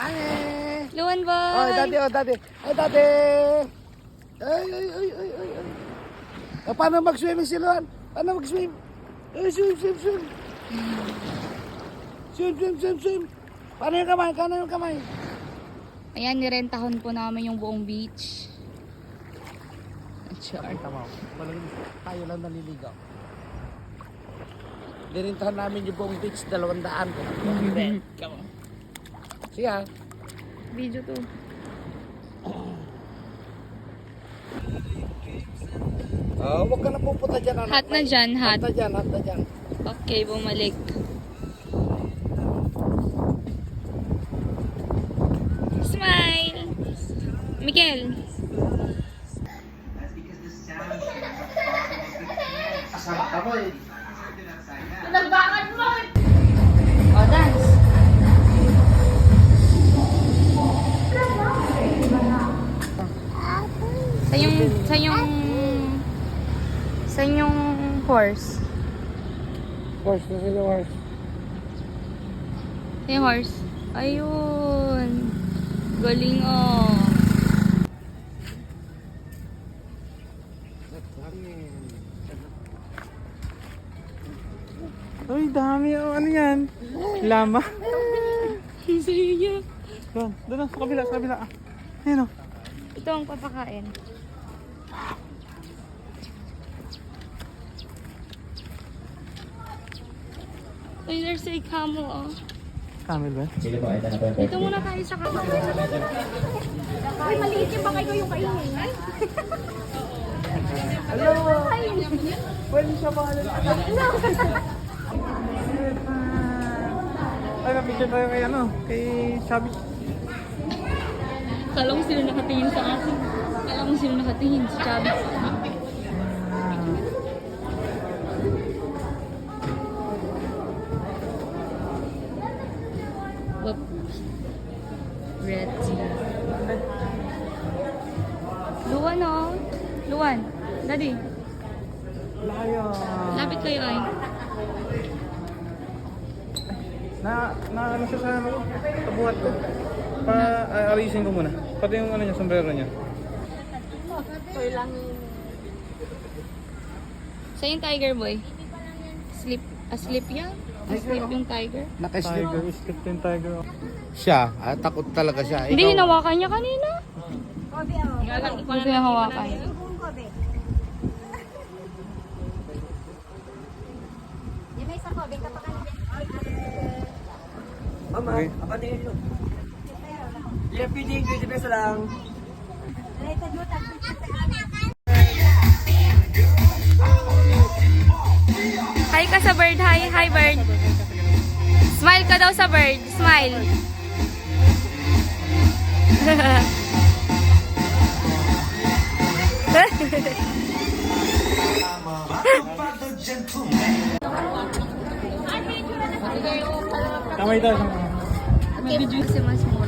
Hi! Luan boy! Oh, daddy, oh, daddy. Ay, daddy! Ay. Paano mag-swimming si Luan? Paano mag-swim? Ay, swim. Swim. Paano yung kamay? Ayan, nirentahon po namin yung buong beach. Ay, tama. Tayo lang naliligaw. Dirintahan namin yung buong beach, 200. Come on. Siya. Video to. Huwag ka na pupunta dyan. Anak. Hot na dyan, hot. Hot na dyan. Okay, bumalik. Smile! Miguel! Asarap ka mo eh. Nagbakan mo! O, dance! Sa yung horse. Horse, nasa yung horse. Sa yung horse. Ayun. Galing oh. Uy, dami oh. Ano yan? Lama. Ang sayo niya. Doon, sa kabila. Ayun oh. Ito ang papakain. Ay, there's a camel oh. Camel ba? Dito muna tayo sa camel. Ay, maliit yung bangay ko yung kainin. Hello! Pwede siya pa Ay, napicture tayo kay kay Chubby. Kala ko sila nakatingin sa akin. Kala ko sila nakatingin sa Chubby. Red tea. Luan oh. Luan. Daddy. Layo. Lapit kayo ay. Ano siya sa tabuhat ko. Arisin ko muna. Pati yung niya, sombrero niya. Sa yung tiger boy. Asleep yan? Asleep yung tiger? Nakaslip. Tiger, skip yung tiger. Siya, takot talaga siya. Hindi, hinawakan niya kanina. Kobe, oh. Hindi ko hawakan. Yung Kobe. Yan may isa Kobe, kapag ano din. Mama, Okay. apa din yun? Yung piling, 20 peso lang. Ito, Juta. Hi ka sa bird. Hi bird. Smile ka daw sa bird. Smile. Kamay tayo. May video si Mas mo.